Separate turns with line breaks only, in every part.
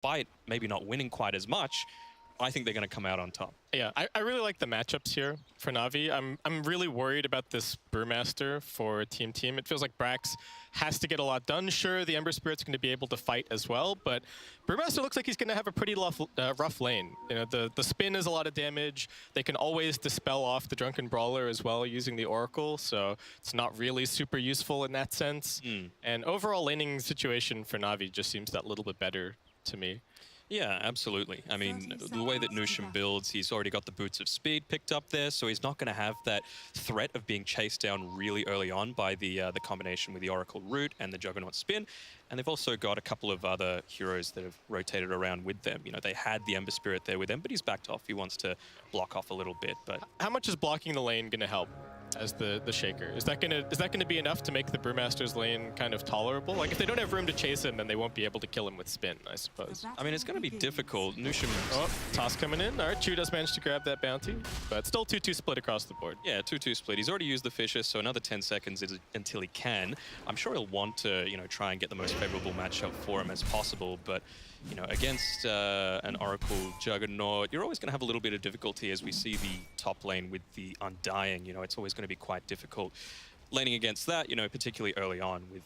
despite maybe not winning quite as much, I think they're going to come out on top.
Yeah, I really like the matchups here for Navi. I'm really worried about this Brewmaster for Team. It feels like Brax has to get a lot done. Sure, the Ember Spirit's going to be able to fight as well, but Brewmaster looks like he's going to have a pretty rough lane. You know, the spin is a lot of damage. They can always dispel off the Drunken Brawler as well using the Oracle, so it's not really super useful in that sense. And overall laning situation for Navi just seems that little bit better to me.
Yeah, absolutely. I mean, the way that Nusham builds, he's already got the Boots of Speed picked up there, so he's not going to have that threat of being chased down really early on by the combination with the Oracle Root and the Juggernaut Spin. And they've also got a couple of other heroes that have rotated around with them. You know, they had the Ember Spirit there with them, but he's backed off. He wants to block off a little bit. But
how much is blocking the lane going to help as the Shaker? Is that gonna be enough to make the Brewmaster's lane kind of tolerable? Like, if they don't have room to chase him, then they won't be able to kill him with spin, I suppose.
I mean, it's going to be difficult. Nusham...
Oh, toss coming in. All right, Chu does manage to grab that bounty, but still 2-2 split across the board.
Yeah, 2-2 split. He's already used the Fisher, so another 10 seconds until he can. I'm sure he'll want to, you know, try and get the most favorable matchup for him as possible, but, you know, against an Oracle Juggernaut, you're always going to have a little bit of difficulty as we see the top lane with the Undying. You know, it's always going to be quite difficult laning against that, you know, particularly early on with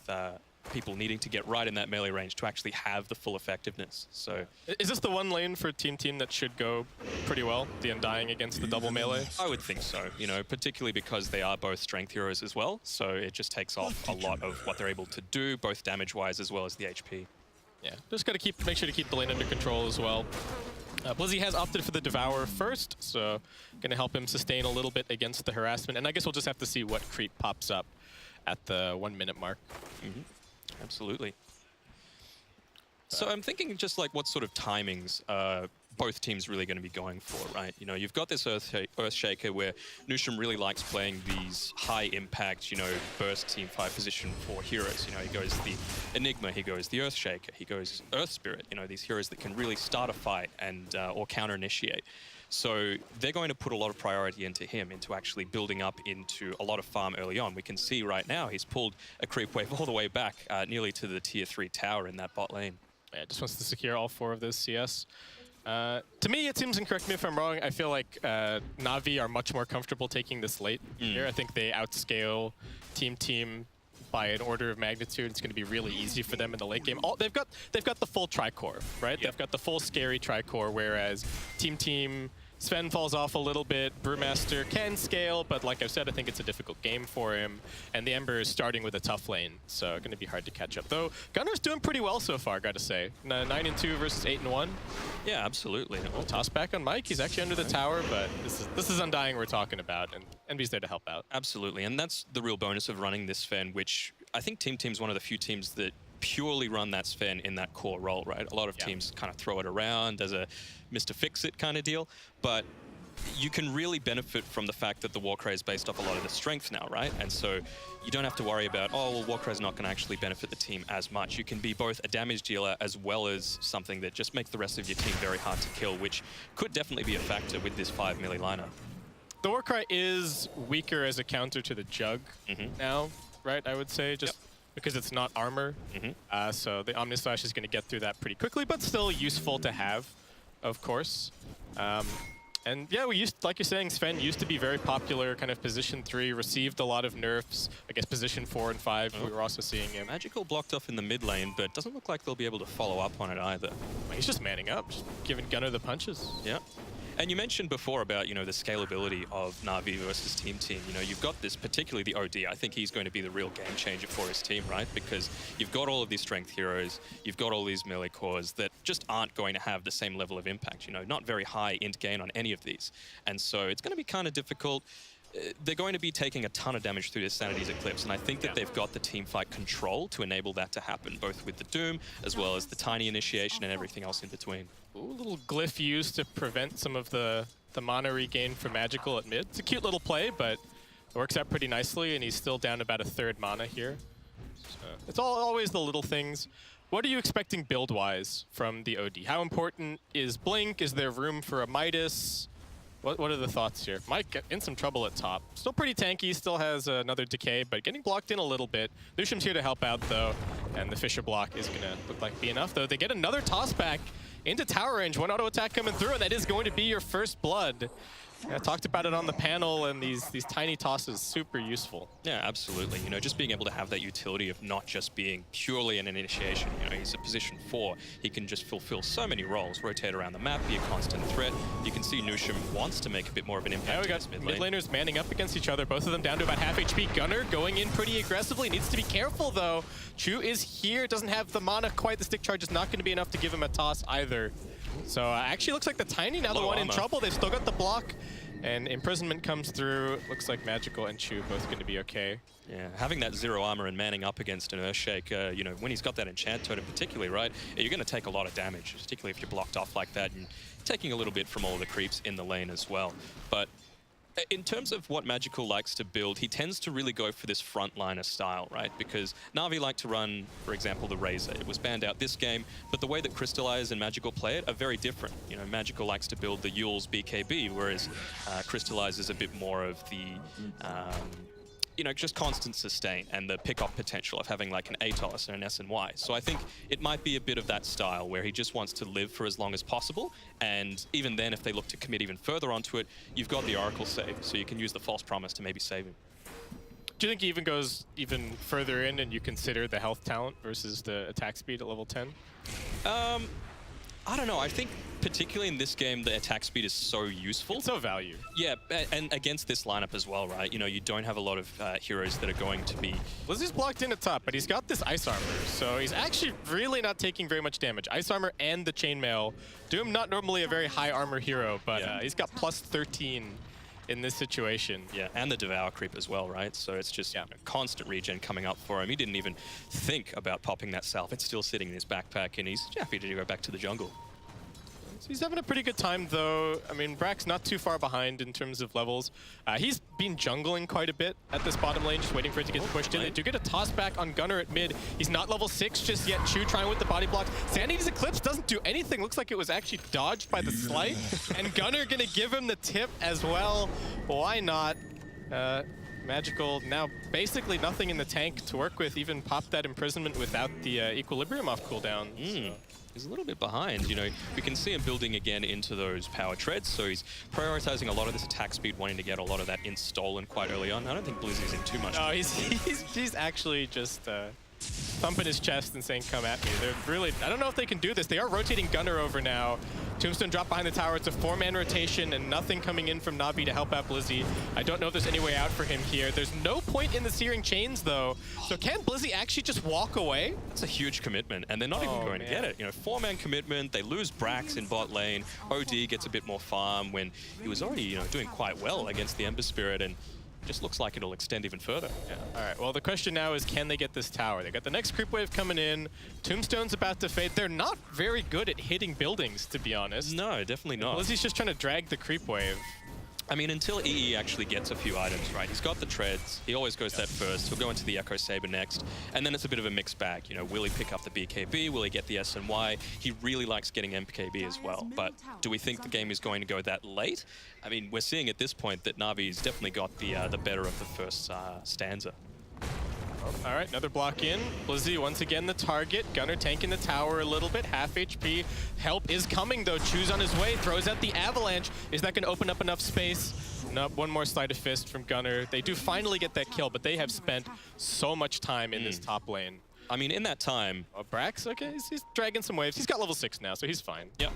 people needing to get right in that melee range to actually have the full effectiveness. So,
is this the one lane for Team that should go pretty well, the Undying against the double melee?
I would think so, you know, particularly because they are both strength heroes as well, so it just takes off a lot of what they're able to do, both damage-wise as well as the HP.
Yeah, just got to make sure to keep the lane under control as well. Blizzy has opted for the Devour first, so going to help him sustain a little bit against the harassment. And I guess we'll just have to see what creep pops up at the 1 minute mark.
Absolutely. So I'm thinking just like what sort of timings both teams really going to be going for, right? You know, you've got this Earthshaker where Nusham really likes playing these high impact, you know, burst team fight position for heroes. You know, he goes the Enigma, he goes the Earthshaker, he goes Earth Spirit, you know, these heroes that can really start a fight and or counter initiate. So they're going to put a lot of priority into him, into actually building up into a lot of farm early on. We can see right now he's pulled a creep wave all the way back nearly to the tier 3 tower in that bot lane.
Yeah, just wants to secure all 4 of those CS. To me, it seems, and correct me if I'm wrong, I feel like Navi are much more comfortable taking this late here. I think they outscale Team by an order of magnitude. It's going to be really easy for them in the late game. They've got the full Tricore, right? Yep. They've got the full scary Tricore, whereas Team Sven falls off a little bit. Brewmaster can scale, but like I said, I think it's a difficult game for him. And the Ember is starting with a tough lane, so going to be hard to catch up. Though Gunner's doing pretty well so far, gotta say. 9-2 versus 8-1.
Yeah, absolutely.
Toss back on Mike. He's actually under the tower, but this is Undying we're talking about, and Envy's there to help out.
Absolutely, and that's the real bonus of running this Sven, which I think Team's one of the few teams that purely run that Sven in that core role, right? A lot of teams kind of throw it around as a Mr. Fix-It kind of deal, but you can really benefit from the fact that the Warcry is based off a lot of the strength now, right? And so you don't have to worry about, oh, well, Warcry is not going to actually benefit the team as much. You can be both a damage dealer as well as something that just makes the rest of your team very hard to kill, which could definitely be a factor with this 5 melee lineup.
The Warcry is weaker as a counter to the Jug now, right? I would say, just because it's not armor. So the Omnislash is going to get through that pretty quickly, but still useful to have, of course. And yeah, like you're saying, Sven used to be very popular, kind of position 3, received a lot of nerfs. I guess position 4 and 5, we were also seeing him.
Magical blocked off in the mid lane, but doesn't look like they'll be able to follow up on it either.
He's just manning up, just giving Gunner the punches.
Yeah. And you mentioned before about, you know, the scalability of Navi versus Team. You know, you've got this, particularly the OD. I think he's going to be the real game changer for his team, right? Because you've got all of these strength heroes, you've got all these melee cores that just aren't going to have the same level of impact, you know, not very high int gain on any of these. And so it's going to be kind of difficult. They're going to be taking a ton of damage through this Sanity's Eclipse, and I think that they've got the team fight control to enable that to happen, both with the Doom, as well as the tiny initiation and everything else in between.
Ooh, a little glyph used to prevent some of the mana regain for Magical at mid. It's a cute little play, but it works out pretty nicely, and he's still down about a 3rd mana here. So it's always the little things. What are you expecting build-wise from the OD? How important is Blink? Is there room for a Midas? What are the thoughts here? Mike in some trouble at top. Still pretty tanky, still has another decay, but getting blocked in a little bit. Nusham's here to help out though, and the Fisher block is gonna look like be enough though. They get another toss back into tower range. One auto attack coming through, and that is going to be your first blood. I talked about it on the panel, and these tiny tosses, super useful.
Yeah, absolutely. You know, just being able to have that utility of not just being purely an initiation. You know, he's a position 4. He can just fulfill so many roles, rotate around the map, be a constant threat. You can see Nusham wants to make a bit more of an impact.
Yeah, we got mid laners manning up against each other, both of them down to about half HP. Gunnar going in pretty aggressively, needs to be careful though. Chu is here, doesn't have the mana quite. The stick charge is not going to be enough to give him a toss either. So actually looks like the Tiny now the one in trouble. They've still got the block. And Imprisonment comes through. Looks like Magical and Chu both going to be okay.
Yeah, having that 0 armor and manning up against an Earthshaker, you know, when he's got that Enchant Totem particularly, right, you're going to take a lot of damage, particularly if you're blocked off like that and taking a little bit from all the creeps in the lane as well. But in terms of what Magical likes to build, he tends to really go for this frontliner style, right? Because Na'Vi like to run, for example, the Razor. It was banned out this game, but the way that Crystallize and Magical play it are very different. You know, Magical likes to build the Yule's BKB, whereas Crystallize is a bit more of the, you know, just constant sustain and the pick-up potential of having like an Atos and an SNY. So I think it might be a bit of that style where he just wants to live for as long as possible. And even then, if they look to commit even further onto it, you've got the Oracle save. So you can use the False Promise to maybe save him.
Do you think he even goes even further in and you consider the health talent versus the attack speed at level 10?
I don't know. I think particularly in this game, the attack speed is so useful.
It's so value.
Yeah, and against this lineup as well, right? You know, you don't have a lot of heroes that are going to be...
Lizzie's blocked in at top, but he's got this Ice Armor, so he's actually really not taking very much damage. Ice Armor and the Chainmail. Doom, not normally a very high armor hero, but he's got plus 13 in this situation. Yeah,
and the Devour creep as well, right? So it's just constant regen coming up for him. He didn't even think about popping that salve. It's still sitting in his backpack, and he's happy to go back to the jungle.
So he's having a pretty good time, though. I mean, Brack's not too far behind in terms of levels. He's been jungling quite a bit at this bottom lane, just waiting for it to get pushed in. They do get a toss back on Gunnar at mid. He's not level 6 just yet. Chu trying with the body blocks. Sanity's Eclipse doesn't do anything. Looks like it was actually dodged by the Slight. And Gunnar gonna give him the tip as well. Why not? Magical, now basically nothing in the tank to work with. Even popped that Imprisonment without the Equilibrium off cooldown. So.
He's a little bit behind, you know. We can see him building again into those power treads, so he's prioritizing a lot of this attack speed, wanting to get a lot of that in stolen quite early on. I don't think Blizzy's in too much.
No, he's actually just thumping his chest and saying, come at me. They're really, I don't know if they can do this. They are rotating Gunnar over now. Tombstone dropped behind the tower. It's a 4-man rotation and nothing coming in from NaVi to help out Blizzy. I don't know if there's any way out for him here. There's no point in the Searing Chains, though. So can Blizzy actually just walk away?
That's a huge commitment, and they're not even going to get it. You know, 4-man commitment, they lose Brax in bot lane. OD gets a bit more farm when he was already, you know, doing quite well against the Ember Spirit, and just looks like it'll extend even further.
Yeah. All right, well, the question now is, can they get this tower? They got the next creep wave coming in. Tombstone's about to fade. They're not very good at hitting buildings, to be honest.
No, definitely not.
Blizzy's just trying to drag the creep wave.
I mean, until EE actually gets a few items, right? He's got the treads. He always goes that first. He'll go into the Echo Saber next. And then it's a bit of a mixed bag. You know, will he pick up the BKB? Will he get the SNY? He really likes getting MKB as well. But do we think the game is going to go that late? I mean, we're seeing at this point that Navi's definitely got the better of the first stanza.
All right, another block in. Blizzy once again the target. Gunnar tanking the tower a little bit. Half HP. Help is coming though. Chu's on his way. Throws out the avalanche. Is that going to open up enough space? Nope, one more sleight of fist from Gunnar. They do finally get that kill, but they have spent so much time in this top lane.
I mean, in that time...
Brax, okay, he's dragging some waves. He's got level 6 now, so he's fine.
Yeah.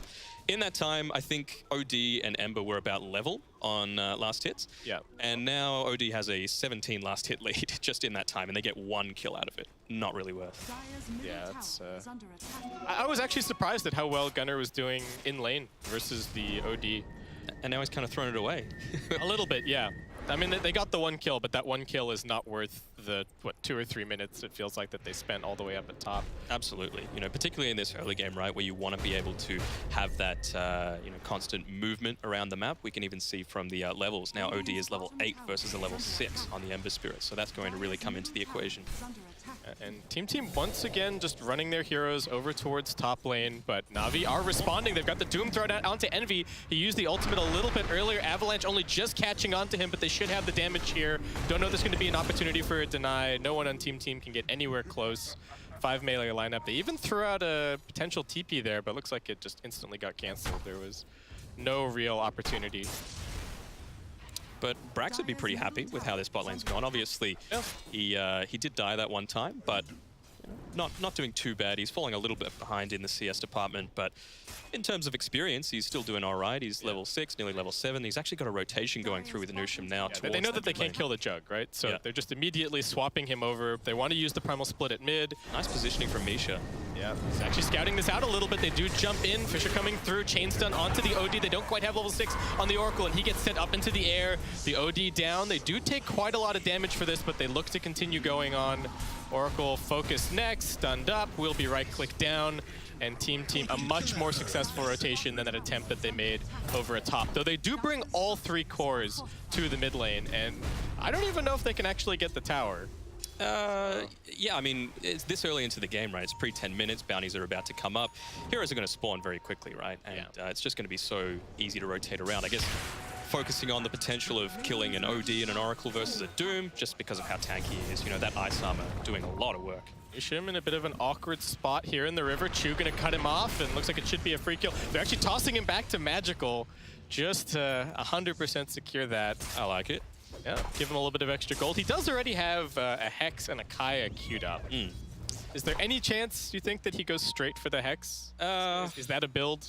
In that time, I think OD and Ember were about level on last hits.
Yeah.
And now OD has a 17 last hit lead just in that time, and they get 1 kill out of it. Not really worth.
Yeah, it's... I was actually surprised at how well Gunnar was doing in lane versus the OD.
And now he's kind of thrown it away.
A little bit, yeah. I mean, they got the 1 kill, but that 1 kill is not worth the, what, 2 or 3 minutes it feels like that they spent all the way up at top.
Absolutely. You know, particularly in this early game, right, where you want to be able to have that, you know, constant movement around the map. We can even see from the levels. Now OD is level 8 versus a level 6 on the Ember Spirit, so that's going to really come into the equation.
And Team once again just running their heroes over towards top lane, but Navi are responding. They've got the Doom thrown out onto Envy. He used the ultimate a little bit earlier. Avalanche only just catching on to him, but they should have the damage here. Don't know if there's going to be an opportunity for a deny. No one on Team can get anywhere close. 5 melee lineup. They even threw out a potential TP there, but looks like it just instantly got canceled. There was no real opportunity.
But Brax would be pretty happy with how this bot lane's gone. Obviously, he did die that one time, but not doing too bad. He's falling a little bit behind in the CS department, but in terms of experience, he's still doing all right. He's level 6, nearly level 7. He's actually got a rotation going through with Nusham now.
Yeah, they know that they can't kill the Jug, right? So they're just immediately swapping him over. They want to use the Primal Split at mid.
Nice positioning from Misha.
Yeah, he's actually scouting this out a little bit. They do jump in. Fisher coming through, chain stun onto the OD. They don't quite have level 6 on the Oracle, and he gets sent up into the air. The OD down. They do take quite a lot of damage for this, but they look to continue going on. Oracle focus next, stunned up, will be right-click down, and team, a much more successful rotation than that attempt that they made over a top. Though they do bring all 3 cores to the mid lane, and I don't even know if they can actually get the tower.
Yeah, I mean, it's this early into the game, right? It's pre-10 minutes, bounties are about to come up. Heroes are going to spawn very quickly, right? And it's just going to be so easy to rotate around. I guess focusing on the potential of killing an OD and an Oracle versus a Doom, just because of how tanky he is. You know, that ice armor doing a lot of work.
Ishim in a bit of an awkward spot here in the river. Chu gonna cut him off, and looks like it should be a free kill. They're actually tossing him back to Magical just to 100% secure that.
I like it.
Yeah, give him a little bit of extra gold. He does already have a Hex and a Kaya queued up. Is there any chance you think that he goes straight for the Hex? Is that a build?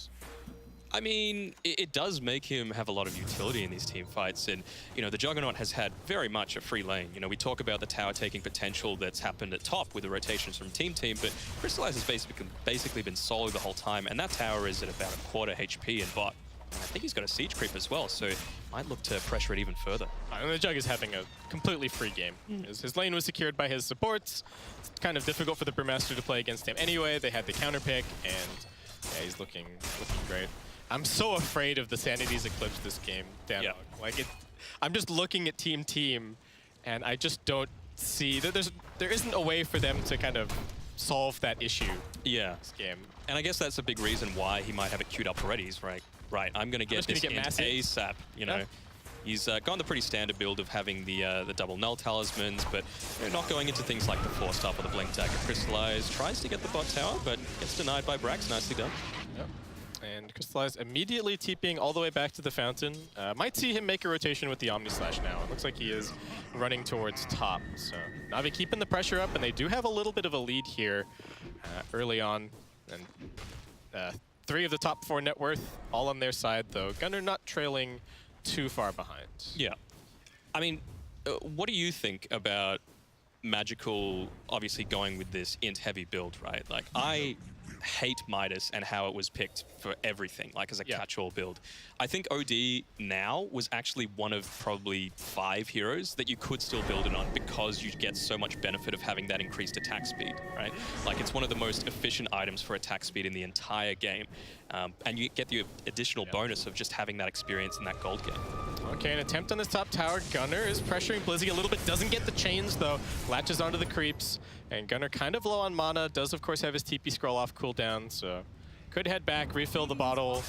I mean, it does make him have a lot of utility in these team fights, and you know, the Juggernaut has had very much a free lane. You know, we talk about the tower taking potential that's happened at top with the rotations from team, but Crystallize has basically been solo the whole time, and that tower is at about a quarter HP in bot. And I think he's got a siege creep as well, so might look to pressure it even further.
And the Jug is having a completely free game. His lane was secured by his supports. It's kind of difficult for the Brewmaster to play against him anyway. They had the counter pick, and yeah, he's looking great. I'm so afraid of the Sanity's Eclipse this game, Dan. Yeah. Like, I'm just looking at team, and I just don't see that there isn't a way for them to kind of solve that issue.
Yeah.
This game.
And I guess that's a big reason why he might have it queued up already. He's right, I'm going to get this in ASAP, you know. He's gone the pretty standard build of having the double null talismans, but not going into things like the Force Staff or the Blink Dagger. Crystallize tries to get the bot tower, but gets denied by Brax. Nicely done.
Yep. And Crystallize immediately TPing all the way back to the fountain. Might see him make a rotation with the Omni Slash now. It looks like he is running towards top. So NaVi keeping the pressure up, and they do have a little bit of a lead here early on. And 3 of the top 4 net worth all on their side, though. Gunnar not trailing too far behind.
Yeah. I mean, what do you think about Magical obviously going with this int-heavy build, right? Like, I hate Midas and how it was picked for everything, like as a catch-all build. I think OD now was actually one of probably 5 heroes that you could still build it on because you get so much benefit of having that increased attack speed, right? Like, it's one of the most efficient items for attack speed in the entire game. And you get the additional bonus of just having that experience in that gold game.
Okay, an attempt on this top tower. Gunnar is pressuring Blizzy a little bit. Doesn't get the chains, though. Latches onto the creeps. And Gunnar kind of low on mana. Does, of course, have his TP scroll off cooldown, so could head back, refill the bottle.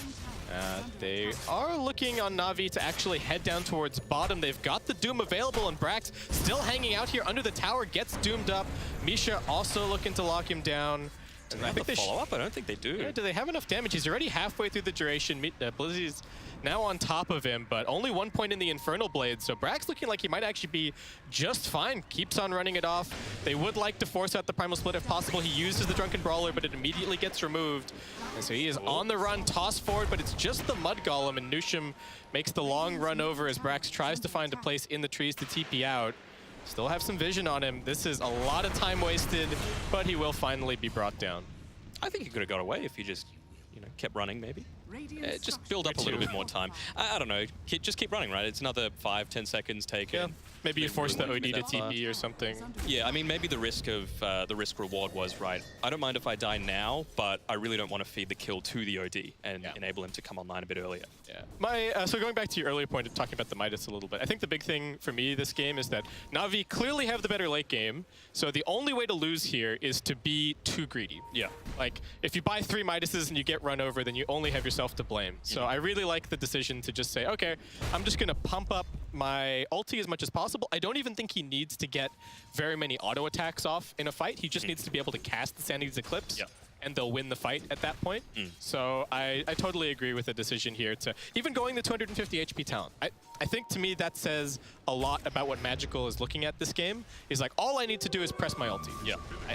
They are looking on NaVi to actually head down towards bottom. They've got the Doom available, and Brax still hanging out here under the tower, gets doomed up. Misha also looking to lock him down.
Do they have the follow-up? I don't think they do.
Yeah, do they have enough damage? He's already halfway through the duration. Blizzy's now on top of him, but only 1 point in the Infernal Blade, so Brax looking like he might actually be just fine. Keeps on running it off. They would like to force out the Primal Split if possible. He uses the Drunken Brawler, but it immediately gets removed. And so he is on the run, tossed forward, but it's just the Mud Golem, and Nusham makes the long run over as Brax tries to find a place in the trees to TP out. Still have some vision on him. This is a lot of time wasted, but he will finally be brought down.
I think he could have got away if he just, you know, kept running, maybe. Just build up a little bit more time. I don't know. Just keep running, right? It's another 5-10 seconds taken.
Yeah. Maybe you force the OD to TP or something. Yeah,
I mean, maybe the risk of the risk reward was right. I don't mind if I die now, but I really don't want to feed the kill to the OD and enable him to come online a bit earlier.
Yeah. So going back to your earlier point of talking about the Midas a little bit, I think the big thing for me this game is that NaVi clearly have the better late game. So the only way to lose here is to be too greedy.
Yeah.
Like, if you buy 3 Midases and you get run over, then you only have yourself yourself to blame. So I really like the decision to just say, okay, I'm just going to pump up my ulti as much as possible. I don't even think he needs to get very many auto attacks off in a fight. He just needs to be able to cast the Sanity's Eclipse. And they'll win the fight at that point. So I totally agree with the decision here to even going the 250 HP talent. I think to me that says a lot about what Magical is looking at this game. Is like, all I need to do is press my ulti.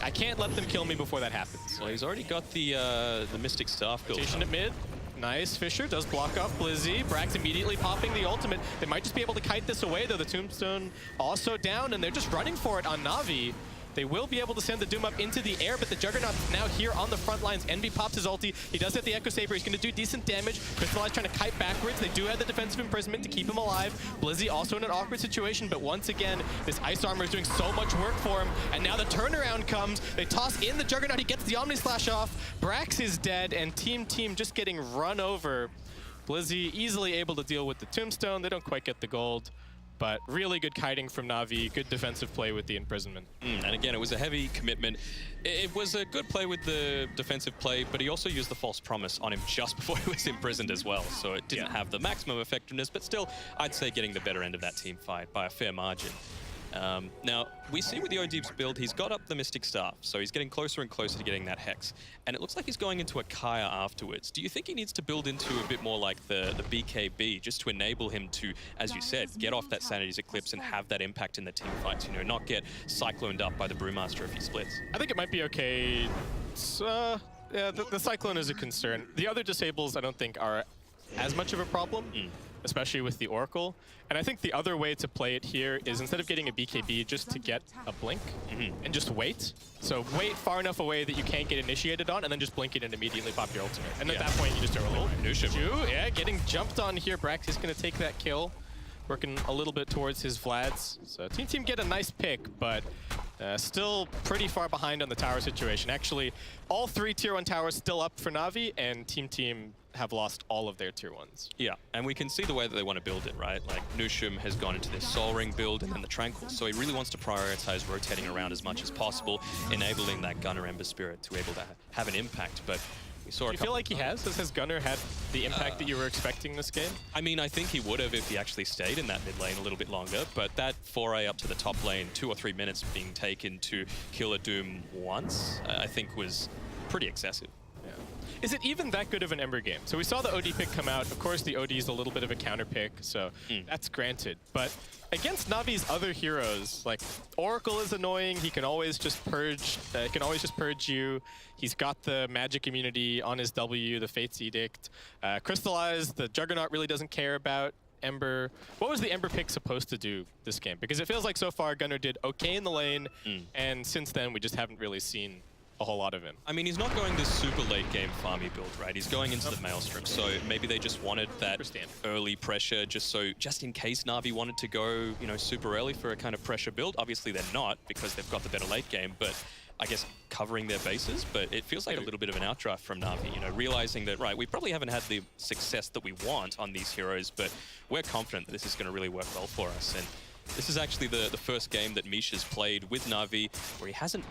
I can't let them kill me before that happens.
Well, he's already got the Mystic Staff built
Rotation at mid. Nice. Fisher does block off Blizzy. Brax immediately popping the ultimate. They might just be able to kite this away, though. The Tombstone also down, and they're just running for it on Navi. They will be able to send the Doom up into the air, but the Juggernaut now here on the front lines. Envy pops his ulti. He does hit the Echo Saber. He's going to do decent damage. Crystallize trying to kite backwards. They do have the defensive imprisonment to keep him alive. Blizzy also in an awkward situation, but once again, this Ice Armor is doing so much work for him. And now the turnaround comes. They toss in the Juggernaut. He gets the Omni Slash off. Brax is dead, and Team just getting run over. Blizzy easily able to deal with the Tombstone. They don't quite get the gold. But really good kiting from Navi, good defensive play with the imprisonment.
And again, it was a heavy commitment. It was a good play with the defensive play, but he also used the false promise on him just before he was imprisoned as well. So it didn't have the maximum effectiveness, but still, I'd say getting the better end of that team fight by a fair margin. Now, we see with the ODeep's build, he's got up the Mystic Staff, so he's getting closer and closer to getting that Hex. And it looks like he's going into a Kaya afterwards. Do you think he needs to build into a bit more like the BKB, just to enable him to, as you said, get off that Sanity's Eclipse and have that impact in the team fights, you know, not get cycloned up by the Brewmaster if he splits?
I think it might be okay. Yeah, the Cyclone is a concern. The other disables I don't think are as much of a problem. Especially with the Oracle. And I think the other way to play it here is instead of getting a BKB, just to get a blink and just wait. So wait far enough away that you can't get initiated on, and then just blink it and immediately pop your ultimate. And at that point, you just don't really mind. Yeah, getting jumped on here. Brax is going to take that kill. Working a little bit towards his Vlads. So Team get a nice pick, but still pretty far behind on the tower situation. Actually, all 3 Tier 1 towers still up for Navi, and Team have lost all of their Tier 1s.
Yeah, and we can see the way that they want to build it, right? Like, Nushum has gone into this Soul Ring build and then the Tranquil, so he really wants to prioritize rotating around as much as possible, enabling that Gunner Ember Spirit to be able to have an impact, but we saw
Do you feel like he has? Has Gunner had the impact that you were expecting this game?
I mean, I think he would have if he actually stayed in that mid lane a little bit longer, but that foray up to the top lane, 2 or 3 minutes being taken to kill a Doom once, I think was pretty excessive.
Is it even that good of an Ember game? So we saw the OD pick come out. Of course, the OD is a little bit of a counter pick, so that's granted. But against Navi's other heroes, like Oracle is annoying. He can always just purge. You. He's got the magic immunity on his W, the Fate's Edict. Crystallize, the Juggernaut really doesn't care about Ember. What was the Ember pick supposed to do this game? Because it feels like so far Gunner did okay in the lane, and since then we just haven't really seen a whole lot of him.
I mean, he's not going this super late game farmy build, right? He's going into the Maelstrom, so maybe they just wanted that early pressure just in case Navi wanted to go, you know, super early for a kind of pressure build. Obviously they're not because they've got the better late game, but I guess covering their bases, but it feels like a little bit of an outdraft from Navi, you know, realizing that, right, we probably haven't had the success that we want on these heroes, but we're confident that this is going to really work well for us. And this is actually the first game that Misha's played with Navi where he hasn't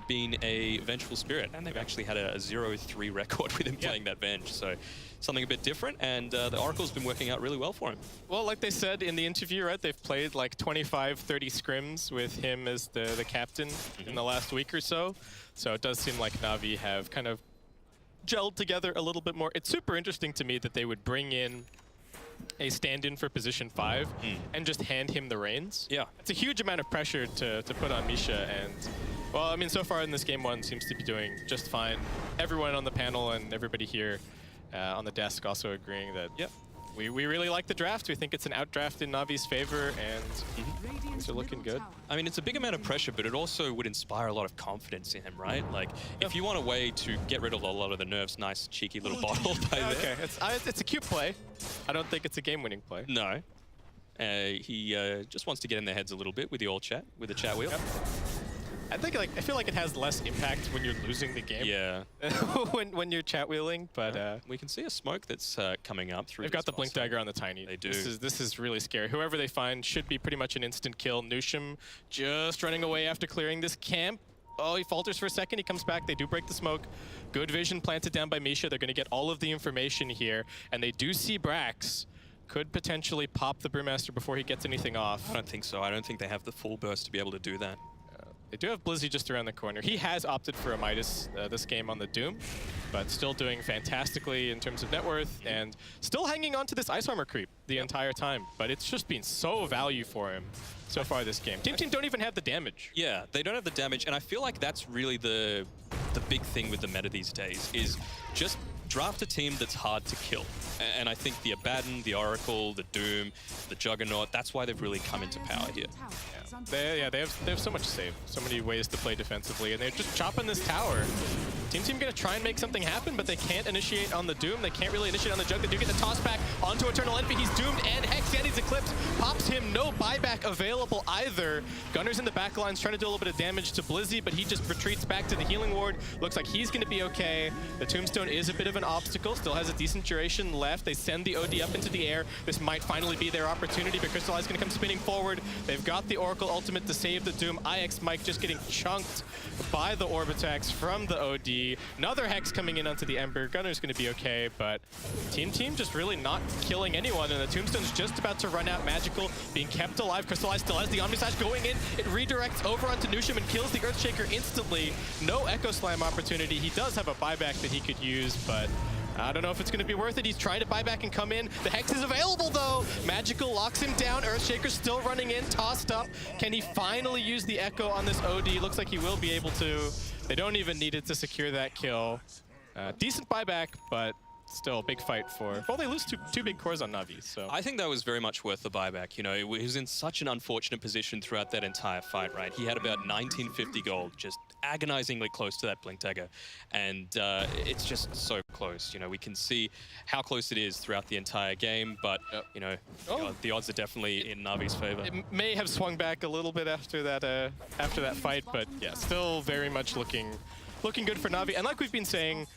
been a Vengeful Spirit, and they've actually had a 0-3 record with him playing that Venge. So something a bit different, and the Oracle's been working out really well for him.
Well, like they said in the interview, right, they've played like 25, 30 scrims with him as the captain in the last week or so. So it does seem like Navi have kind of gelled together a little bit more. It's super interesting to me that they would bring in a stand-in for position 5 and just hand him the reins. Yeah. It's a huge amount of pressure to put on Misha, and well, I mean, so far in this game 1 seems to be doing just fine. Everyone on the panel and everybody here on the desk also agreeing that we really like the draft. We think it's an outdraft in Navi's favor, and things are looking good.
I mean, it's a big amount of pressure, but it also would inspire a lot of confidence in him, right? Like, if you want a way to get rid of a lot of the nerves, nice, cheeky little bottle by there.
Okay, it's a cute play. I don't think it's a game-winning play.
No. He just wants to get in their heads a little bit with the old chat, with the chat wheel.
I feel like it has less impact when you're losing the game.
Yeah.
when you're chat wheeling, but
we can see a smoke that's coming up through.
They've got the blink dagger on the Tiny.
They do.
This is really scary. Whoever they find should be pretty much an instant kill. Nushum just running away after clearing this camp. Oh, he falters for a second. He comes back. They do break the smoke. Good vision planted down by Misha. They're going to get all of the information here. And they do see Brax. Could potentially pop the Brewmaster before he gets anything off.
I don't think so. I don't think they have the full burst to be able to do that.
They do have Blizzy just around the corner. He has opted for a Midas this game on the Doom, but still doing fantastically in terms of net worth and still hanging on to this Ice Armor creep the entire time. But it's just been so value for him so far this game. Team don't even have the damage.
Yeah, they don't have the damage, and I feel like that's really the big thing with the meta these days is just draft a team that's hard to kill. And I think the Abaddon, the Oracle, the Doom, the Juggernaut, that's why they've really come into power here.
They have so much save, so many ways to play defensively, and they're just chopping this tower. Team gonna try and make something happen, but they can't initiate on the Doom. They can't really initiate on the Jug. They do get the toss back onto Eternal Envy. He's doomed, and Hex, and he's eclipsed. Pops him, no buyback available either. Gunner's in the back lines trying to do a little bit of damage to Blizzy, but he just retreats back to the healing ward. Looks like he's gonna be okay. The Tombstone is a bit of an obstacle, still has a decent duration left. They send the OD up into the air. This might finally be their opportunity, but Crystallize gonna come spinning forward. They've got the Oracle ultimate to save the Doom. IX Mike just getting chunked by the orb attacks from the OD. Another Hex coming in onto the Ember. Gunner's going to be okay, but Team just really not killing anyone, and the Tombstone's just about to run out. Magical being kept alive. Crystallize still has the Omni Slash going in. It redirects over onto Nushim and kills the Earthshaker instantly. No Echo Slam opportunity. He does have a buyback that he could use, but I don't know if it's going to be worth it. He's trying to buy back and come in. The Hex is available, though. Magical locks him down. Earthshaker's still running in, tossed up. Can he finally use the Echo on this OD? Looks like he will be able to. They don't even need it to secure that kill. Decent buyback, but still a big fight for... Well, they lose two big cores on NaVi, so...
I think that was very much worth the buyback. You know, he was in such an unfortunate position throughout that entire fight, right? He had about 1950 gold, just agonizingly close to that Blink Dagger. And it's just so close. You know, we can see how close it is throughout the entire game, but, you know, the odds are definitely in NaVi's favor.
It may have swung back a little bit after that fight, but yeah, still very much looking good for NaVi. And like we've been saying,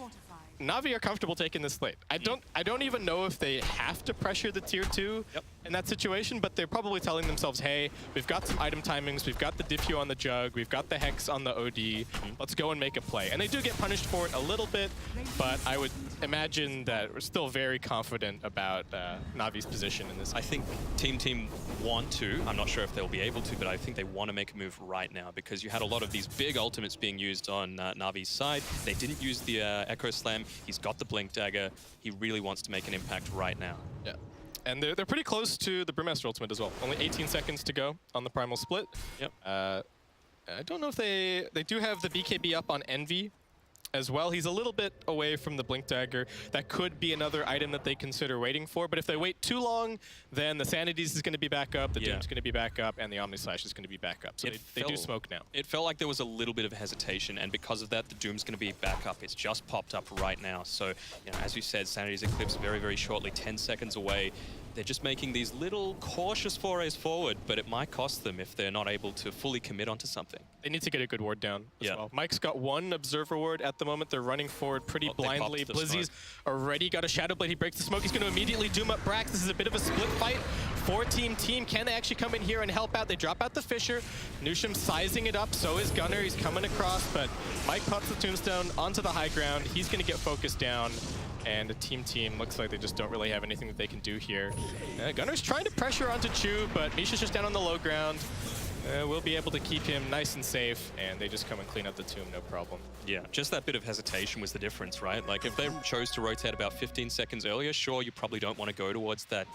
NaVi are comfortable taking this late. I don't even know if they have to pressure the tier 2 in that situation, but they're probably telling themselves, hey, we've got some item timings, we've got the Diffu on the Jug, we've got the Hex on the OD, let's go and make a play. And they do get punished for it a little bit, but I would imagine that we're still very confident about NaVi's position in this.
I think Team want to, I'm not sure if they'll be able to, but I think they want to make a move right now because you had a lot of these big ultimates being used on NaVi's side. They didn't use the Echo Slam. He's got the Blink Dagger. He really wants to make an impact right now.
Yeah. And they're pretty close to the Brewmaster ultimate as well. Only 18 seconds to go on the Primal Split.
Yep.
I don't know if they do have the BKB up on Envy as well. He's a little bit away from the Blink Dagger. That could be another item that they consider waiting for. But if they wait too long, then the Sanities is going to be back up, the Doom's going to be back up, and the Omni Slash is going to be back up. So they do smoke now.
It felt like there was a little bit of hesitation, and because of that, the Doom's going to be back up. It's just popped up right now. So, you know, as you said, Sanity's Eclipse very, very shortly, 10 seconds away. They're just making these little cautious forays forward, but it might cost them if they're not able to fully commit onto something.
They need to get a good ward down as well. Mike's got one Observer ward at the moment. They're running forward pretty blindly. Blizzy's already got a Shadow Blade. He breaks the smoke. He's going to immediately doom up Brax. This is a bit of a split fight for Team. Can they actually come in here and help out? They drop out the Fisher. Nushim sizing it up. So is Gunner. He's coming across, but Mike pops the Tombstone onto the high ground. He's going to get focused down. And the team looks like they just don't really have anything that they can do here. Gunner's trying to pressure onto Chu, but Misha's just down on the low ground. We'll be able to keep him nice and safe, and they just come and clean up the tomb, no problem.
Yeah, just that bit of hesitation was the difference, right? Like, if they chose to rotate about 15 seconds earlier, sure, you probably don't want to go towards that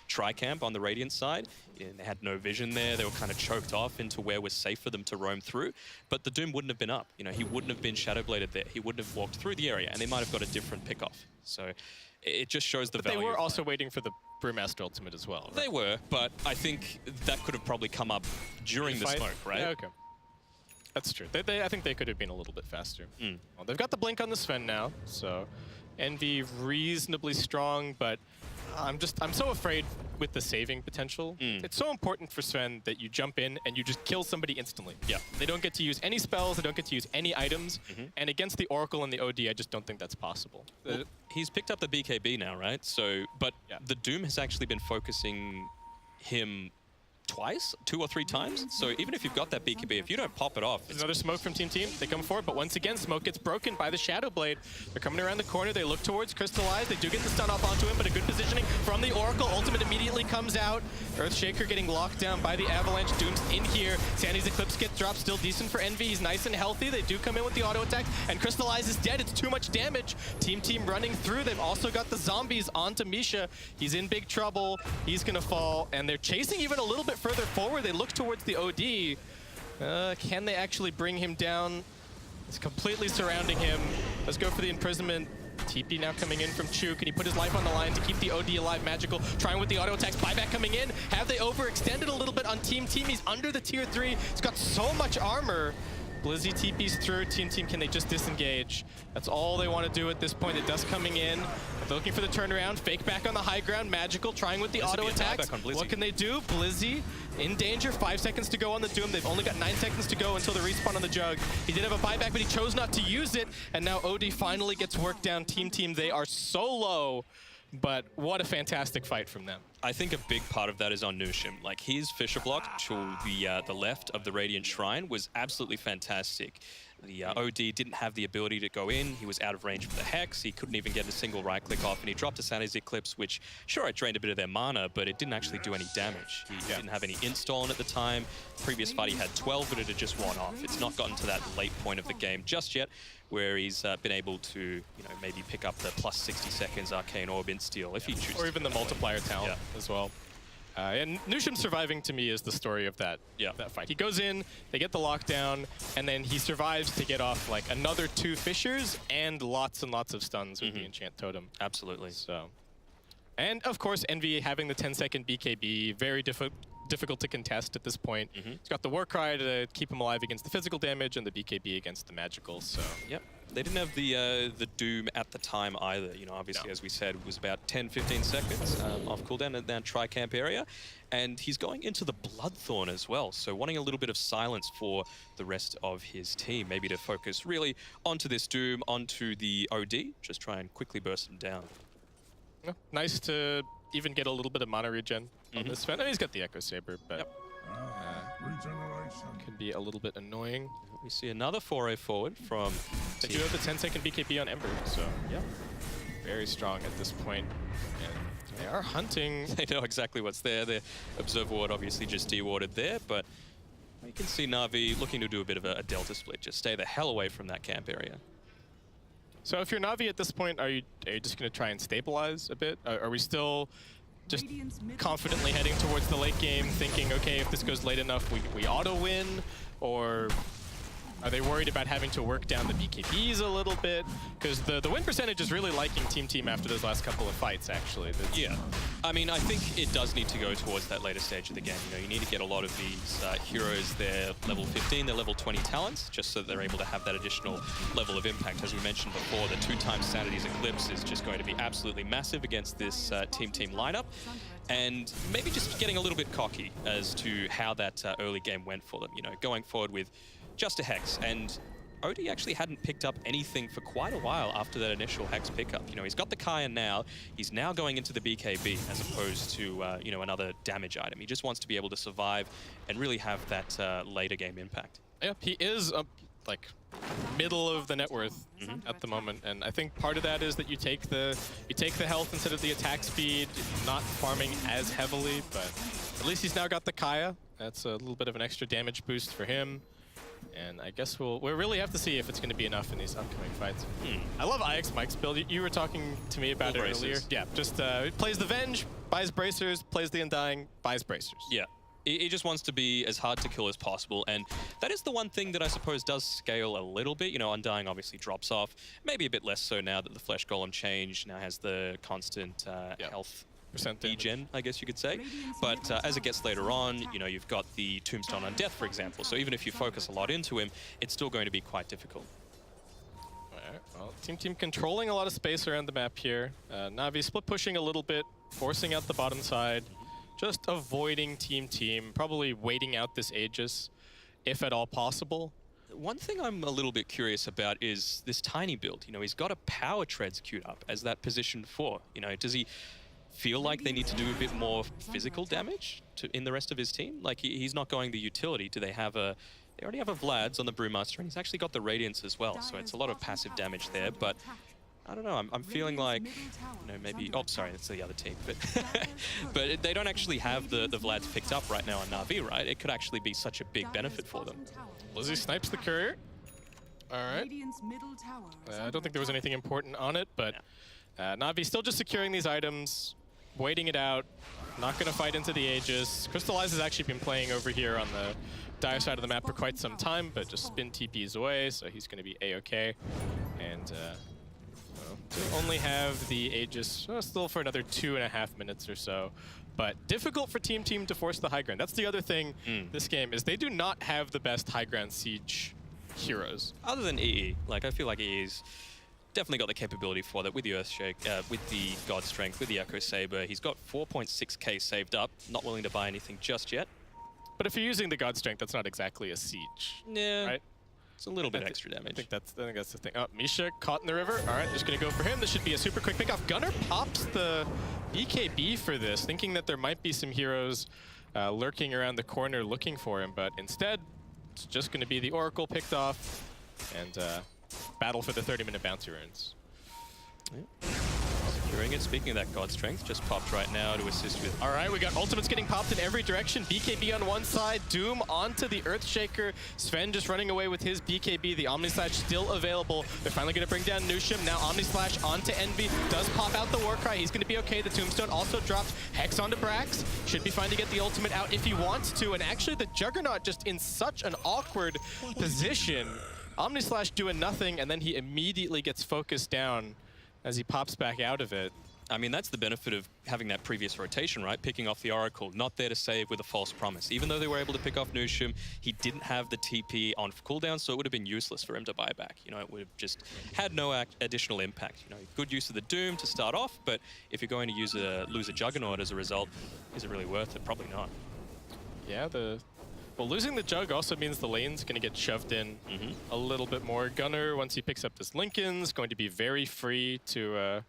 tri-camp on the Radiant side. Yeah, they had no vision there. They were kind of choked off into where was safe for them to roam through. But the Doom wouldn't have been up. You know, he wouldn't have been Shadowbladed there. He wouldn't have walked through the area, and they might have got a different pickoff. So it just shows the value.
But they were also waiting for the Brewmaster ultimate as well, right?
They were, but I think that could have probably come up during the smoke, right?
Yeah, okay. That's true. I think they could have been a little bit faster. Well, they've got the blink on the Sven now, so Envy reasonably strong, but I'm so afraid with the saving potential. It's so important for Sven that you jump in and you just kill somebody instantly. Yeah. They don't get to use any spells, they don't get to use any items, and against the Oracle and the OD, I just don't think that's possible.
Well, he's picked up the BKB now, right? So, but the Doom has actually been focusing him twice, 2 or 3 times. So even if you've got that BKB, if you don't pop it off,
There's another smoke from Team. They come forward, but once again, smoke gets broken by the Shadow Blade. They're coming around the corner. They look towards Crystallize. They do get the stun off onto him, but a good positioning from the Oracle. Ultimate immediately comes out. Earthshaker getting locked down by the Avalanche. Doom's in here. Sandy's Eclipse gets dropped. Still decent for Envy. He's nice and healthy. They do come in with the auto attack, and Crystallize is dead. It's too much damage. Team running through. They've also got the zombies onto Misha. He's in big trouble. He's gonna fall, and they're chasing even a little bit further forward. They look towards the OD. Can they actually bring him down? It's completely surrounding him. Let's go for the imprisonment. TP now coming in from Chu. Can he put his life on the line to keep the OD alive? Magical trying with the auto attacks. Buyback coming in. Have they overextended a little bit on Team? He's under the tier 3. He's got so much armor. Blizzy TP's through. Team, can they just disengage? That's all they want to do at this point. The dust coming in. They're looking for the turnaround. Fake back on the high ground. Magical trying with the auto attacks. What can they do? Blizzy in danger. 5 seconds to go on the Doom. They've only got 9 seconds to go until the respawn on the Jug. He did have a buyback, but he chose not to use it. And now OD finally gets worked down. Team, they are so low. But what a fantastic fight from them.
I think a big part of that is on Nushim. Like, his Fisher block to the left of the Radiant Shrine was absolutely fantastic. The OD didn't have the ability to go in. He was out of range for the Hex. He couldn't even get a single right-click off, and he dropped a Sandy's Eclipse, which, sure, it drained a bit of their mana, but it didn't actually do any damage. He didn't have any install on at the time. Previous fight, he had 12, but it had just worn off. It's not gotten to that late point of the game just yet, where he's been able to, you know, maybe pick up the plus 60 seconds Arcane Orb in Steel if he chooses.
Or even the multiplier talent as well. And Nushim surviving, to me, is the story of that fight. He goes in, they get the lockdown, and then he survives to get off like another 2 Fissures and lots of stuns with the Enchant Totem.
Absolutely.
So, and of course, Envy having the 10-second BKB, very difficult to contest at this point. He's got the Warcry to keep him alive against the physical damage and the BKB against the magical, so.
Yep. They didn't have the Doom at the time either. You know, obviously, as we said, it was about 10-15 seconds off cooldown in that tri-camp area. And he's going into the Bloodthorn as well, so wanting a little bit of silence for the rest of his team, maybe to focus really onto this Doom, onto the OD, just try and quickly burst him down.
Nice to even get a little bit of mana regen on this fan. He's got the Echo Saber, but can be a little bit annoying.
We see another foray forward from...
They do have the 10-second BKB on Ember, so very strong at this point. And they are hunting.
They know exactly what's there. The Observer Ward obviously just dewarded there, but you can see NaVi looking to do a bit of a delta split. Just stay the hell away from that camp area.
So if you're NaVi at this point, are you just going to try and stabilize a bit? Are we still just confidently heading towards the late game, thinking, okay, if this goes late enough, we auto-win? Or are they worried about having to work down the BKBs a little bit? Because the win percentage is really liking Team after those last couple of fights, actually.
Yeah. I mean, I think it does need to go towards that later stage of the game. You know, you need to get a lot of these heroes, they're level 15, they're level 20 talents, just so that they're able to have that additional level of impact. As we mentioned before, the 2x Sanity's Eclipse is just going to be absolutely massive against this team lineup. And maybe just getting a little bit cocky as to how that early game went for them. You know, going forward with just a Hex, and OD actually hadn't picked up anything for quite a while after that initial Hex pickup. You know, he's got the Kaya now. He's now going into the BKB as opposed to, you know, another damage item. He just wants to be able to survive and really have that later game impact.
Yep, he is like middle of the net worth at the moment, and I think part of that is that you take the health instead of the attack speed, not farming as heavily, but at least he's now got the Kaya. That's a little bit of an extra damage boost for him. And I guess we'll really have to see if it's going to be enough in these upcoming fights. I love IX Mike's build. You were talking to me about it earlier. Yeah, just plays the Venge, buys Bracers, plays the Undying, buys Bracers.
Yeah, he just wants to be as hard to kill as possible. And that is the one thing that I suppose does scale a little bit. You know, Undying obviously drops off. Maybe a bit less so now that the Flesh Golem changed, now has the constant health degen, I guess you could say. But as it gets later on, you know, you've got the Tombstone on Death, for example. So even if you focus a lot into him, it's still going to be quite difficult.
Alright, well, Team controlling a lot of space around the map here. NaVi split pushing a little bit, forcing out the bottom side, just avoiding Team, probably waiting out this Aegis, if at all possible.
One thing I'm a little bit curious about is this Tiny build. You know, he's got a Power Treads queued up as that position 4. You know, does he feel like they need to do a bit more physical damage in the rest of his team. Like he's not going the utility. Do they have a? They already have a Vlad's on the Brewmaster, and he's actually got the Radiance as well. So it's a lot of passive damage there. But I don't know. I'm feeling like, you know, maybe. Oh, sorry, that's the other team. But but they don't actually have the Vlad's picked up right now on NaVi, right? It could actually be such a big benefit for them.
Lizzie snipes the courier. All right. I don't think there was anything important on it, but NaVi still just securing these items, waiting it out, not going to fight into the Aegis. Crystallize has actually been playing over here on the dire side of the map for quite some time, but just spin TPs away, so he's going to be A-okay. And to only have the Aegis still for another 2.5 minutes or so. But difficult for Team to force the high ground. That's the other thing this game, is they do not have the best high ground siege heroes.
Other than EE, like I feel like EE's definitely got the capability for that with the Earthshake, with the God Strength, with the Echo Saber. He's got 4.6k saved up, not willing to buy anything just yet.
But if you're using the God Strength, that's not exactly a siege.
Yeah,
right?
It's a little bit extra damage.
I think that's the thing. Oh, Misha caught in the river. All right, just gonna go for him. This should be a super quick pickoff. Gunnar pops the BKB for this, thinking that there might be some heroes lurking around the corner looking for him, but instead, it's just gonna be the Oracle picked off and battle for the 30-minute bounty runes.
Yeah. Securing it. Speaking of that God Strength, just popped right now to assist with.
All right, we got ultimates getting popped in every direction. BKB on one side, Doom onto the Earthshaker. Sven just running away with his BKB. The Omni Slash still available. They're finally going to bring down Nushim. Now Omni Slash onto Envy. Does pop out the Warcry. He's going to be okay. The Tombstone also dropped. Hex onto Brax. Should be fine to get the ultimate out if he wants to. And actually, the Juggernaut just in such an awkward position. Omni Slash doing nothing, and then he immediately gets focused down as he pops back out of it.
I mean, that's the benefit of having that previous rotation, right? Picking off the Oracle, not there to save with a false promise. Even though they were able to pick off Nushim, he didn't have the TP on cooldown, so it would have been useless for him to buy back. You know, it would have just had no additional impact. You know, good use of the Doom to start off, but if you're going to lose a Juggernaut as a result, is it really worth it? Probably not.
Yeah, well, losing the Jug also means the lane's going to get shoved in a little bit more. Gunnar, once he picks up this Lincoln's, going to be very free to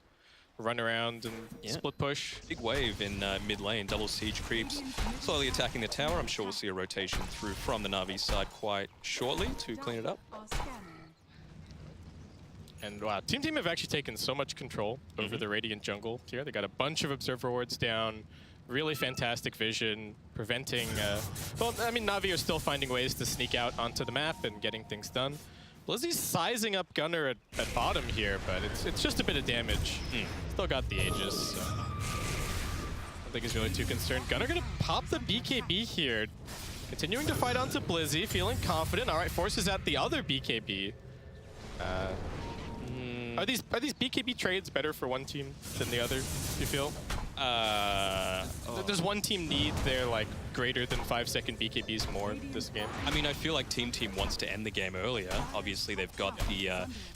run around and split push.
Big wave in mid lane, double siege creeps, slowly attacking the tower. I'm sure we'll see a rotation through from the Navi side quite shortly to clean it up.
And wow, Team have actually taken so much control over the Radiant jungle here. They got a bunch of observer wards down. Really fantastic vision, preventing... well, I mean, NaVi are still finding ways to sneak out onto the map and getting things done. Lizzie's sizing up Gunnar at bottom here, but it's just a bit of damage. Still got the Aegis, so... I don't think he's really too concerned. Gunnar gonna pop the BKB here. Continuing to fight onto Blizzy, feeling confident. All right, forces out the other BKB. Are these BKB trades better for one team than the other, do you feel? Does one team need their like greater than 5-second BKBs more this game?
I mean, I feel like Team wants to end the game earlier. Obviously, they've got the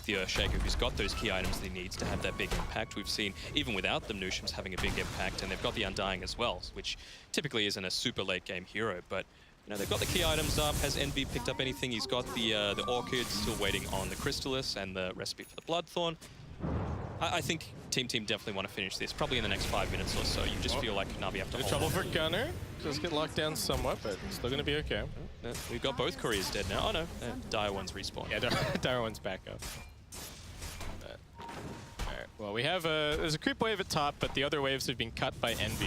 Earthshaker who's got those key items that he needs to have that big impact. We've seen, even without them, Nushim's having a big impact, and they've got the Undying as well, which typically isn't a super late game hero, but you know, they've got the key items up. Has Envy picked up anything? He's got the Orchid, still waiting on the Crystallis and the recipe for the Bloodthorn. I think Team definitely want to finish this, probably in the next 5 minutes or so. You just feel like NaVi have to hold
trouble for Gunnar. Does get locked down somewhat, but still going to be okay.
We've got both couriers dead now. Oh no, Dire One's respawned.
Yeah, Dire One's back up. Alright, well, we have there's a creep wave at top, but the other waves have been cut by Envy.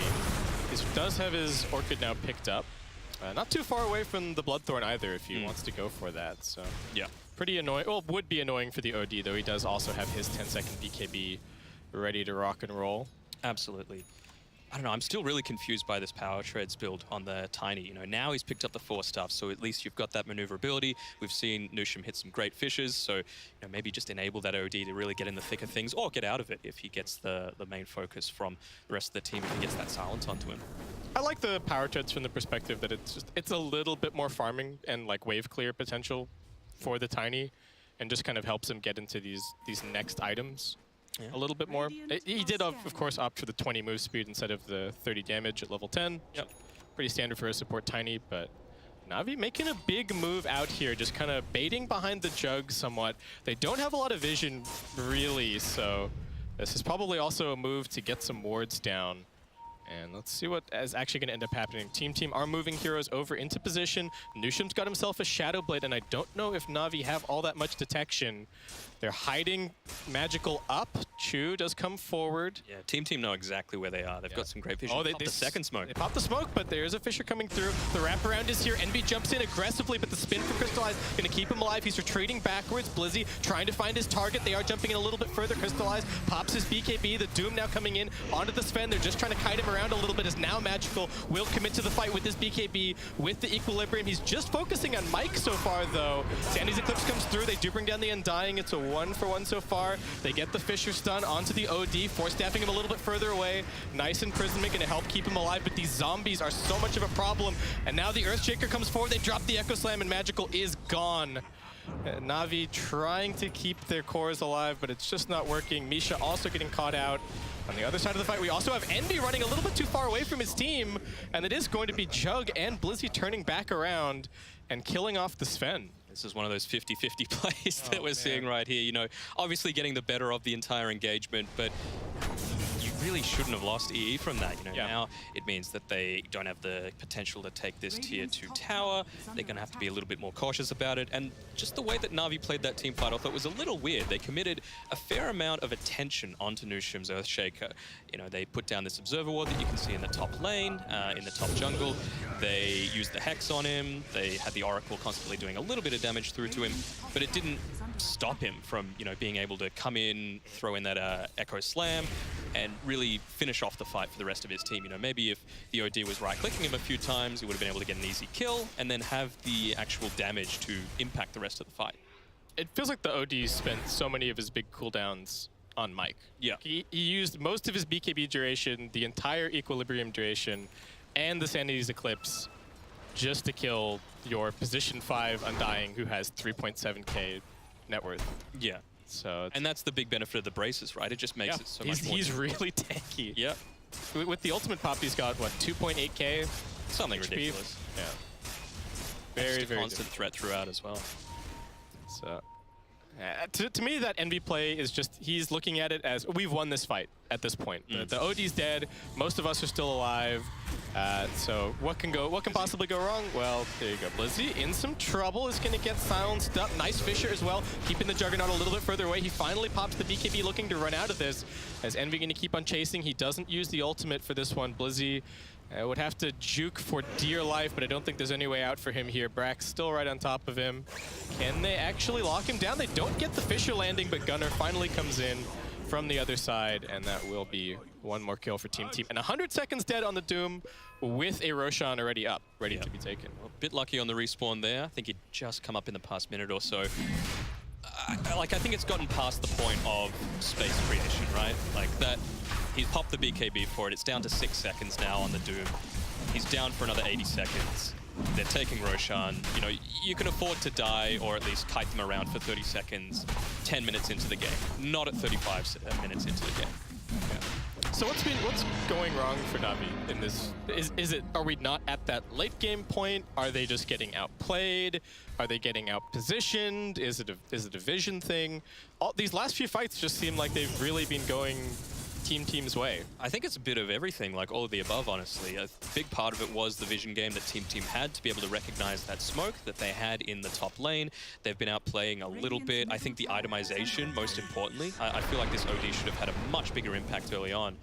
He does have his Orchid now picked up. Not too far away from the Bloodthorn either if he wants to go for that, so...
Yeah.
Pretty annoying. Well, would be annoying for the OD, though he does also have his 10-second BKB ready to rock and roll.
Absolutely. I don't know, I'm still really confused by this Power Treads build on the Tiny. You know, now he's picked up the 4 stuff, so at least you've got that maneuverability. We've seen Nushim hit some great fishes, so you know, maybe just enable that OD to really get in the thick of things, or get out of it if he gets the main focus from the rest of the team, if he gets that silence onto him.
I like the Power Treads from the perspective that it's a little bit more farming and like wave clear potential for the Tiny, and just kind of helps him get into these next items a little bit more. He did, of course, opt for the 20 move speed instead of the 30 damage at level 10.
Yep.
Pretty standard for a support Tiny, but NaVi making a big move out here, just kind of baiting behind the Jug somewhat. They don't have a lot of vision, really, so This is probably also a move to get some wards down. And let's see what is actually going to end up happening. Team are moving heroes over into position. Nushim's got himself a Shadow Blade, and I don't know if Navi have all that much detection. They're hiding Magical up. Chu does come forward.
Yeah, Team know exactly where they are. They've got some great vision.
Oh, they
the second smoke.
They popped the smoke, but there's a Fissure coming through. The wraparound is here. NB jumps in aggressively, but the spin from Crystallize going to keep him alive. He's retreating backwards. Blizzy trying to find his target. They are jumping in a little bit further. Crystallize pops his BKB. The Doom now coming in onto the Sven. They're just trying to kite him around a little bit as now Magical will commit to the fight with this BKB, with the Equilibrium. He's just focusing on Mike so far, though. Sandy's Eclipse comes through. They do bring down the Undying. It's a 1-for-1 so far. They get the Fissure stun onto the OD, force-staffing him a little bit further away. Nice Imprisonment going to help keep him alive, but these zombies are so much of a problem. And now the Earthshaker comes forward. They drop the Echo Slam, and Magical is gone. Navi trying to keep their cores alive, but it's just not working. Misha also getting caught out. On the other side of the fight, we also have Envy running a little bit too far away from his team, and it is going to be Jug and Blizzy turning back around and killing off the Sven.
This is one of those 50-50 plays that we're seeing right here. You know, obviously getting the better of the entire engagement, but you really shouldn't have lost EE from that. You know, now it means that they don't have the potential to take this tier 2 tower. They're going to have to be a little bit more cautious about it. And just the way that Navi played that team fight, I thought was a little weird. They committed a fair amount of attention onto Nushim's Earthshaker. You know, they put down this Observer Ward that you can see in the top lane, in the top jungle. They used the Hex on him. They had the Oracle constantly doing a little bit of damage through to him, but it didn't stop him from, you know, being able to come in, throw in that Echo Slam, and really finish off the fight for the rest of his team. You know, maybe if the OD was right-clicking him a few times, he would have been able to get an easy kill and then have the actual damage to impact the rest of the fight.
It feels like the OD spent so many of his big cooldowns on Mike.
Yeah.
He used most of his BKB duration, the entire Equilibrium duration, and the Sanity's Eclipse just to kill your position 5 Undying, who has 3.7k net worth.
Yeah.
So
and that's the big benefit of the braces, right? It just makes it so much more
He's really tanky.
Yeah.
With the ultimate pop, he's got, what, 2.8k?
Something
HP?
ridiculous.
Yeah. Very,
just a
very
constant threat throughout as well.
So, to me, that Envy play is just, he's looking at it as, we've won this fight at this point. The OD's dead, most of us are still alive, so what can possibly go wrong? Well, there you go. Blizzy in some trouble, is gonna get silenced up. Nice Fissure as well, keeping the Juggernaut a little bit further away. He finally pops the BKB looking to run out of this, as Envy gonna keep on chasing. He doesn't use the ultimate for this one. Blizzy would have to juke for dear life, but I don't think there's any way out for him here. Brax still right on top of him. Can they actually lock him down? They don't get the Fissure landing, but Gunnar finally comes in from the other side, and that will be one more kill for Team. And 100 seconds dead on the Doom with a Roshan already up, ready to be taken.
Well, a bit lucky on the respawn there. I think he'd just come up in the past minute or so. I think it's gotten past the point of space creation, right? Like that. He's popped the BKB for it. It's down to 6 seconds now on the Doom. He's down for another 80 seconds. They're taking Roshan. You know, you can afford to die or at least kite them around for 30 seconds, 10 minutes into the game. Not at 35 minutes into the game.
Yeah. So what's going wrong for Navi in this? Are we not at that late game point? Are they just getting outplayed? Are they getting outpositioned? Is it a vision thing? These last few fights just seem like they've really been going Team's way.
I think it's a bit of everything, like all of the above, honestly. A big part of it was the vision game that Team had to be able to recognize that smoke that they had in the top lane. They've been outplaying a little bit. I think the itemization, most importantly. I feel like this OD should have had a much bigger impact early on.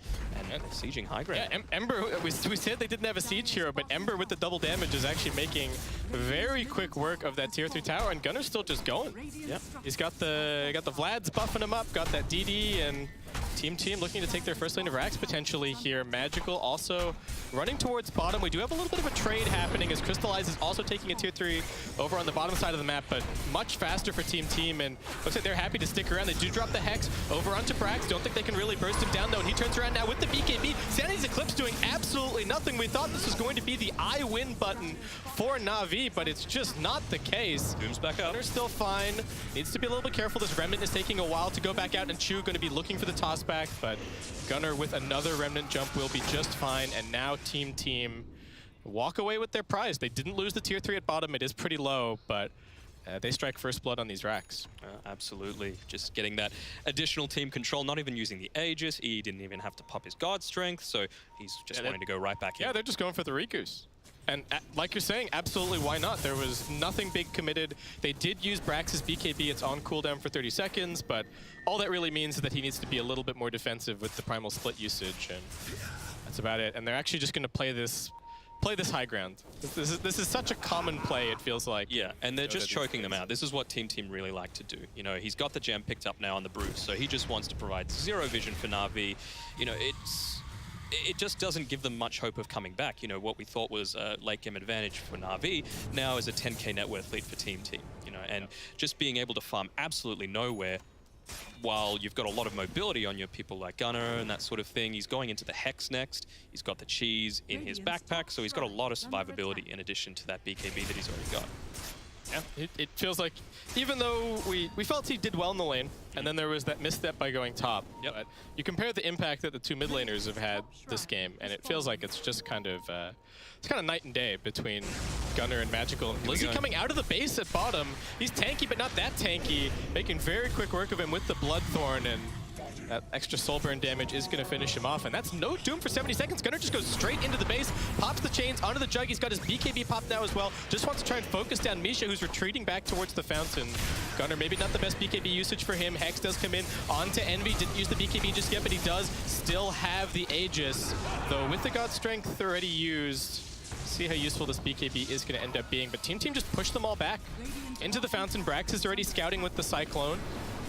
And sieging high ground.
Yeah, Ember, we said they didn't have a siege hero, but Ember with the double damage is actually making very quick work of that tier 3 tower, and Gunnar's still just going. Yeah, he's got the Vlads buffing him up, got that DD, and Team looking to take their first lane of Rax potentially here. Magical also running towards bottom. We do have a little bit of a trade happening as Crystallize is also taking a tier 3 over on the bottom side of the map, but much faster for Team, and looks like they're happy to stick around. They do drop the Hex over onto Brax. Don't think they can really burst him down though, and he turns around now with the BKB. Sanity's Eclipse doing absolutely nothing. We thought this was going to be the I win button for Navi, but it's just not the case.
Doom's back up.
Gunner's still fine. Needs to be a little bit careful. This Remnant is taking a while to go back out, and Chu going to be looking for the toss back, but Gunnar with another Remnant jump will be just fine. And now Team walk away with their prize. They didn't lose the tier 3 at bottom. It is pretty low, but they strike first blood on these racks.
Absolutely. Just getting that additional team control, not even using the Aegis. He didn't even have to pop his guard strength, so he's just wanting to go right back in.
Yeah, they're just going for the Rikus. And like you're saying, absolutely, why not? There was nothing big committed. They did use Brax's BKB. It's on cooldown for 30 seconds, but all that really means is that he needs to be a little bit more defensive with the Primal Split usage, and that's about it. And they're actually just going to play this high ground. This is such a common play, it feels like.
Yeah, and they're just choking them out. This is what Team really like to do. You know, he's got the gem picked up now on the Brute, so he just wants to provide zero vision for NaVi. You know, it just doesn't give them much hope of coming back. You know, what we thought was a late game advantage for NaVi now is a 10k net worth lead for Team. You know, and just being able to farm absolutely nowhere while you've got a lot of mobility on your people like Gunnar and that sort of thing. He's going into the Hex next. He's got the cheese in his backpack, so he's got a lot of survivability in addition to that BKB that he's already got.
Yeah, it feels like, even though we felt he did well in the lane, and then there was that misstep by going top.
Yep.
But you compare the impact that the two mid laners have had this game, and it feels like it's just kind of night and day between Gunnar and Magical. And Blizzy coming out of the base at bottom. He's tanky, but not that tanky, making very quick work of him with the Bloodthorn, and that extra soul burn damage is going to finish him off. And that's no Doom for 70 seconds. Gunnar just goes straight into the base, pops the chains onto the jug. He's got his BKB popped now as well. Just wants to try and focus down Misha, who's retreating back towards the fountain. Gunnar, maybe not the best BKB usage for him. Hex does come in onto NaVi. Didn't use the BKB just yet, but he does still have the Aegis. Though with the God Strength already used, see how useful this BKB is going to end up being. But Team just pushed them all back into the fountain. Brax is already scouting with the Cyclone.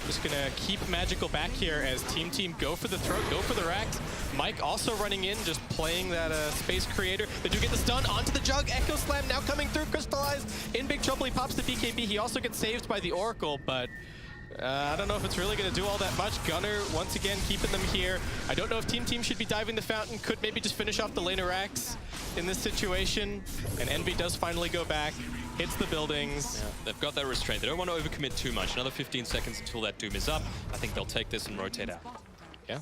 Just gonna keep Magical back here as Team go for the throat, go for the racks. Mike also running in, just playing that Space Creator. They do get the stun onto the jug. Echo Slam now coming through. Crystallized in big trouble. He pops the BKB. He also gets saved by the Oracle, but I don't know if it's really going to do all that much. Gunnar, once again, keeping them here. I don't know if Team should be diving the fountain. Could maybe just finish off the laner racks in this situation. And NV does finally go back. Hits the buildings.
Yeah, they've got that restraint. They don't want to overcommit too much. Another 15 seconds until that Doom is up. I think they'll take this and rotate out.
Yeah.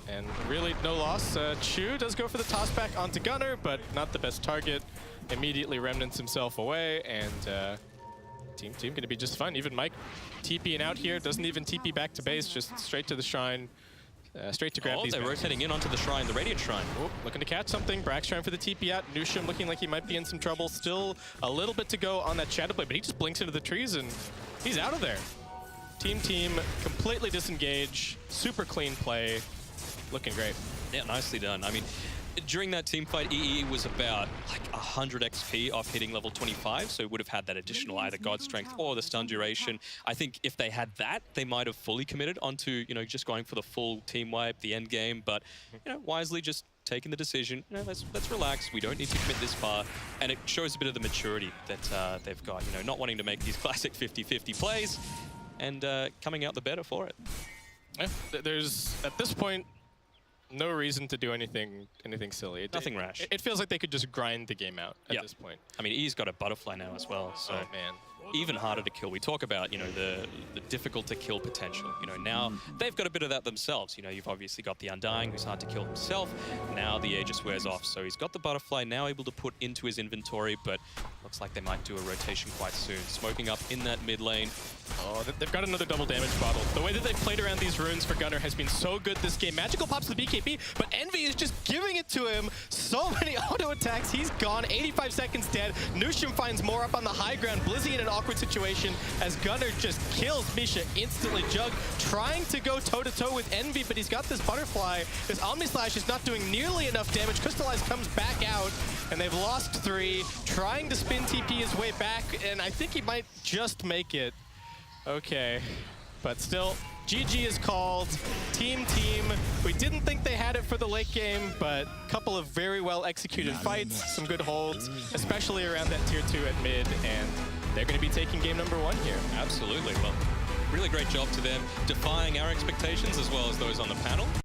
And really, no loss. Chu does go for the toss back onto Gunnar, but not the best target. Immediately remnants himself away, and Team going to be just fine. Even Mike TPing out here, doesn't even TP back to base, just straight to the shrine. Straight to grab these.
They're rotating in onto the shrine, the Radiant Shrine.
Oh, looking to catch something. Brax trying for the TP out. Nushim looking like he might be in some trouble. Still a little bit to go on that Shadow Blade, but he just blinks into the trees and he's out of there. Team completely disengaged. Super clean play. Looking great.
Yeah, nicely done. I mean, during that team fight, EE was about like 100 XP off hitting level 25, so would have had that additional either God Strength or the stun duration. I think if they had that, they might have fully committed onto, you know, just going for the full team wipe, the end game, but, you know, wisely just taking the decision, you know, let's relax, we don't need to commit this far, and it shows a bit of the maturity that they've got, you know, not wanting to make these classic 50-50 plays, and coming out the better for it.
Yeah, there's, at this point, no reason to do anything silly.
Nothing rash.
It feels like they could just grind the game out at this point.
I mean, E's got a butterfly now as well, so
oh, man.
Even harder to kill. We talk about, you know, the difficult to kill potential. You know, now they've got a bit of that themselves. You know, you've obviously got the Undying, who's hard to kill himself. Now the Aegis wears off, so he's got the butterfly now able to put into his inventory, but looks like they might do a rotation quite soon. Smoking up in that mid lane.
Oh, they've got another double damage bottle. The way that they've played around these runes for Gunnar has been so good this game. Magical pops the BKB, but NV is just giving it to him. So many auto attacks. He's gone. 85 seconds dead. Nushim finds more up on the high ground. Blizzy in an awkward situation as Gunnar just kills Misha instantly. Jug trying to go toe-to-toe with NV, but he's got this butterfly. This Omni Slash is not doing nearly enough damage. Crystallize comes back out, and they've lost 3. Trying to spin TP his way back, and I think he might just make it. Okay, but still, GG is called. Team. We didn't think they had it for the late game, but a couple of very well executed fights, some good holds, especially around that tier 2 at mid, and they're going to be taking game number 1 here.
Absolutely. Well, really great job to them, defying our expectations as well as those on the panel.